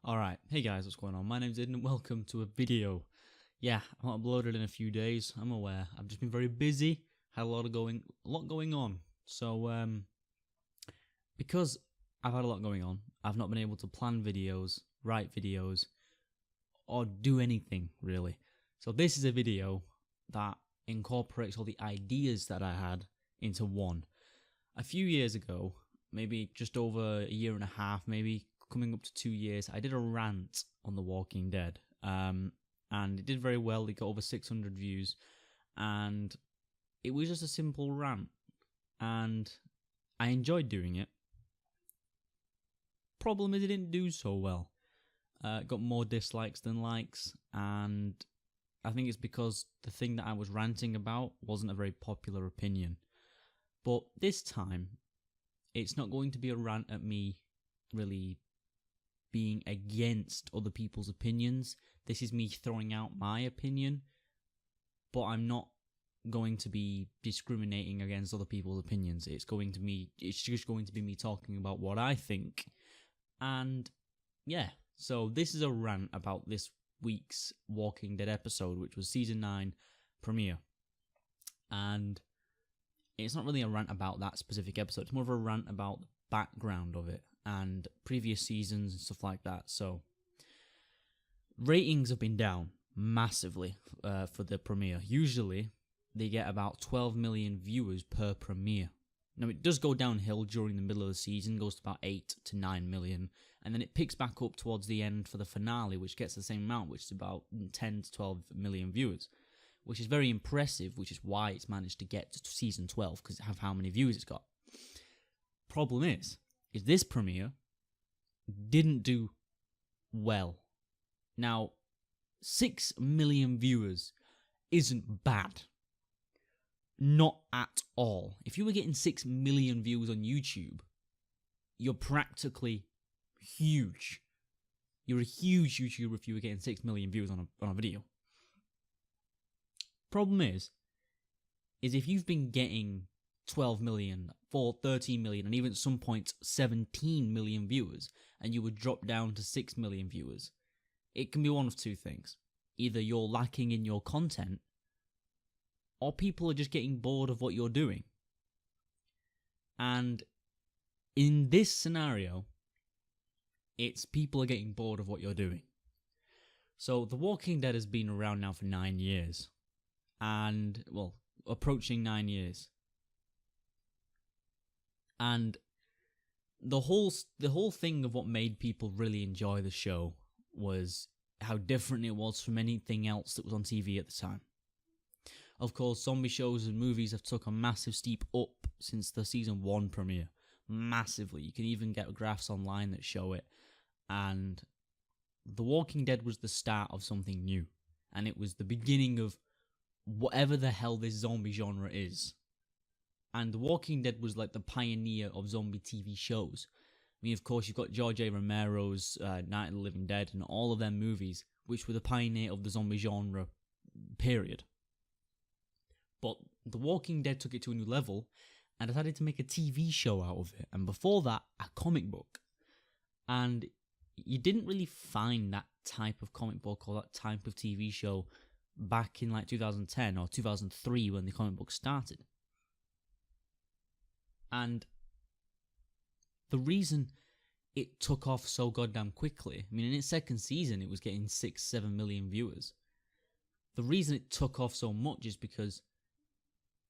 Alright, hey guys, what's going on? My name's Ed and welcome to a video. Yeah, I haven't uploaded in a few days, I'm aware. I've just been very busy, had a lot going on. So, because I've had a lot going on, I've not been able to plan videos, write videos, or do anything, really. So this is a video that incorporates all the ideas that I had into one. A few years ago, maybe just over a year and a half, maybe coming up to 2 years, I did a rant on The Walking Dead, and it did very well. It got over 600 views, and it was just a simple rant, and I enjoyed doing it. Problem is, it didn't do so well. It got more dislikes than likes, and I think it's because the thing that I was ranting about wasn't a very popular opinion. But this time, it's not going to be a rant at me really being against other people's opinions. This is me throwing out my opinion, but I'm not going to be discriminating against other people's opinions. It's just going to be me talking about what I think. And yeah, so this is a rant about this week's Walking Dead episode, which was season 9 premiere. And it's not really a rant about that specific episode. It's more of a rant about the background of it and previous seasons and stuff like that. So, ratings have been down massively for the premiere. Usually, they get about 12 million viewers per premiere. Now, it does go downhill during the middle of the season, goes to about 8 to 9 million, and then it picks back up towards the end for the finale, which gets the same amount, which is about 10 to 12 million viewers, which is very impressive, which is why it's managed to get to season 12, because of how many views it's got. Problem is this premiere didn't do well. Now, 6 million viewers isn't bad. Not at all. If you were getting 6 million views on YouTube, you're practically huge. You're a huge YouTuber if you were getting 6 million views on a video. Problem is if you've been getting 12 million, 13 million, and even at some points 17 million viewers, and you would drop down to 6 million viewers, it can be one of two things. Either you're lacking in your content, or people are just getting bored of what you're doing. And in this scenario, it's people are getting bored of what you're doing. So The Walking Dead has been around now for 9 years. And, well, approaching 9 years. And the whole thing of what made people really enjoy the show was how different it was from anything else that was on TV at the time. Of course, zombie shows and movies have took a massive steep up since the season 1 premiere. Massively. You can even get graphs online that show it. And The Walking Dead was the start of something new. And it was the beginning of whatever the hell this zombie genre is. And The Walking Dead was like the pioneer of zombie TV shows. I mean, of course, you've got George A. Romero's Night of the Living Dead and all of them movies, which were the pioneer of the zombie genre, period. But The Walking Dead took it to a new level and decided to make a TV show out of it. And before that, a comic book. And you didn't really find that type of comic book or that type of TV show back in like 2010 or 2003 when the comic book started. And the reason it took off so goddamn quickly, I mean, in its second season it was getting 6-7 million viewers. The reason it took off so much is because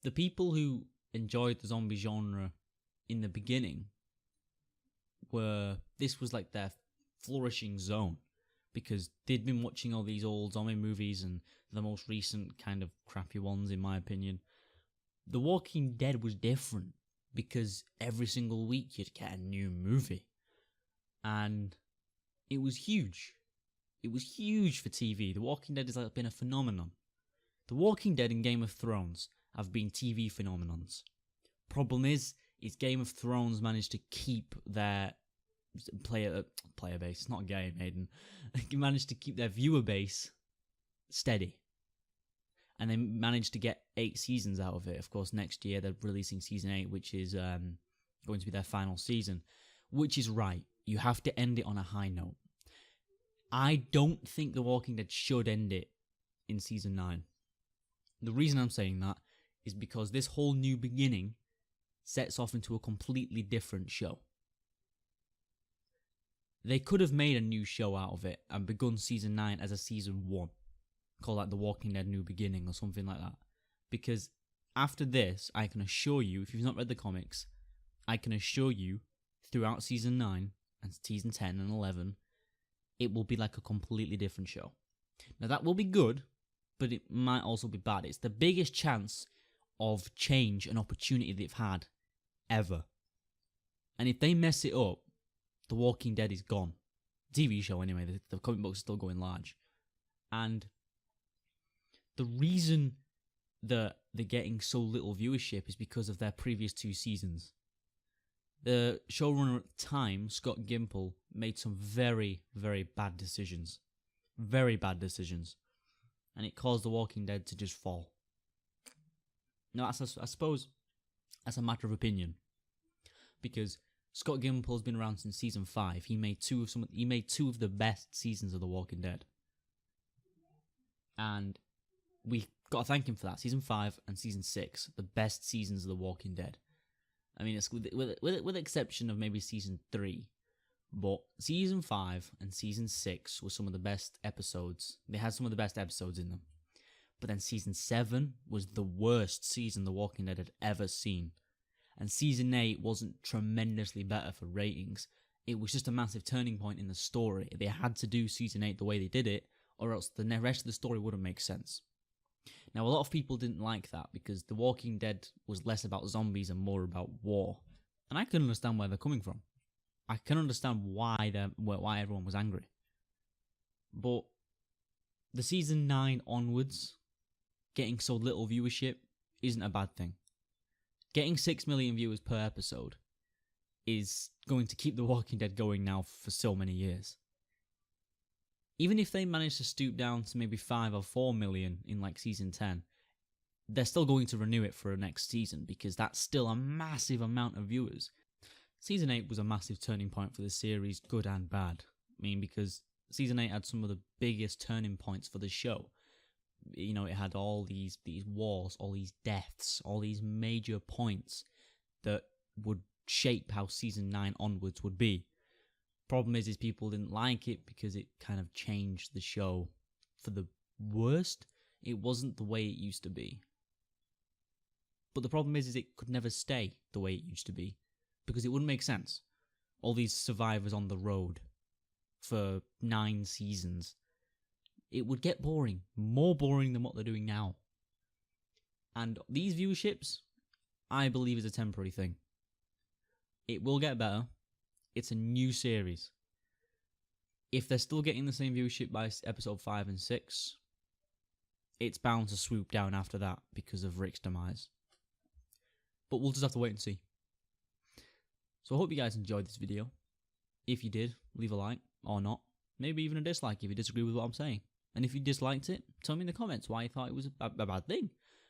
the people who enjoyed the zombie genre in the beginning this was like their flourishing zone, because they'd been watching all these old zombie movies and the most recent kind of crappy ones, in my opinion. The Walking Dead was different, because every single week you'd get a new movie. And it was huge. It was huge for TV. The Walking Dead has been a phenomenon. The Walking Dead and Game of Thrones have been TV phenomenons. Problem is Game of Thrones managed to keep their player base, it's not a game, Aiden. Managed to keep their viewer base steady. And they managed to get 8 seasons out of it. Of course, next year they're releasing season 8, which is going to be their final season. Which is right. You have to end it on a high note. I don't think The Walking Dead should end it in season 9. The reason I'm saying that is because this whole new beginning sets off into a completely different show. They could have made a new show out of it and begun season 9 as a season 1. Call that The Walking Dead New Beginning or something like that. Because after this, I can assure you, if you've not read the comics, I can assure you, throughout season 9 and season 10 and 11, it will be like a completely different show. Now that will be good, but it might also be bad. It's the biggest chance of change and opportunity they've had ever. And if they mess it up, The Walking Dead is gone. TV show anyway, the comic books are still going large. And the reason that they're getting so little viewership is because of their previous 2 seasons. The showrunner at the time, Scott Gimple, made some very, very bad decisions. Very bad decisions. And it caused The Walking Dead to just fall. Now, I suppose that's a matter of opinion. Because Scott Gimple's been around since season 5. He made two of the best seasons of The Walking Dead. And we got to thank him for that. Season 5 and season 6, the best seasons of The Walking Dead. I mean, it's with the exception of maybe season 3, but season 5 and season 6 were some of the best episodes. They had some of the best episodes in them. But then season 7 was the worst season The Walking Dead had ever seen. And season 8 wasn't tremendously better for ratings. It was just a massive turning point in the story. They had to do season 8 the way they did it, or else the rest of the story wouldn't make sense. Now, a lot of people didn't like that because The Walking Dead was less about zombies and more about war. And I can understand where they're coming from. I can understand why everyone was angry. But the season 9 onwards, getting so little viewership isn't a bad thing. Getting 6 million viewers per episode is going to keep The Walking Dead going now for so many years. Even if they manage to stoop down to maybe 5 or 4 million in like season 10, they're still going to renew it for the next season because that's still a massive amount of viewers. Season 8 was a massive turning point for the series, good and bad. I mean, because season 8 had some of the biggest turning points for the show. You know, it had all these wars, all these deaths, all these major points that would shape how season 9 onwards would be. Problem is people didn't like it because it kind of changed the show for the worst. It wasn't the way it used to be. But the problem is it could never stay the way it used to be because it wouldn't make sense. All these survivors on the road for 9 seasons. It would get boring. More boring than what they're doing now. And these viewerships, I believe, is a temporary thing. It will get better. It's a new series. If they're still getting the same viewership by episode 5 and 6, it's bound to swoop down after that because of Rick's demise. But we'll just have to wait and see. So I hope you guys enjoyed this video. If you did, leave a like or not. Maybe even a dislike if you disagree with what I'm saying. And if you disliked it, tell me in the comments why you thought it was a bad thing.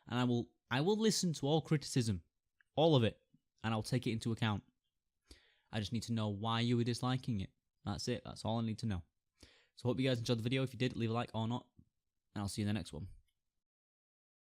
And I will listen to all criticism. All of it. And I'll take it into account. I just need to know why you were disliking it. That's it. That's all I need to know. So I hope you guys enjoyed the video. If you did, leave a like or not. And I'll see you in the next one.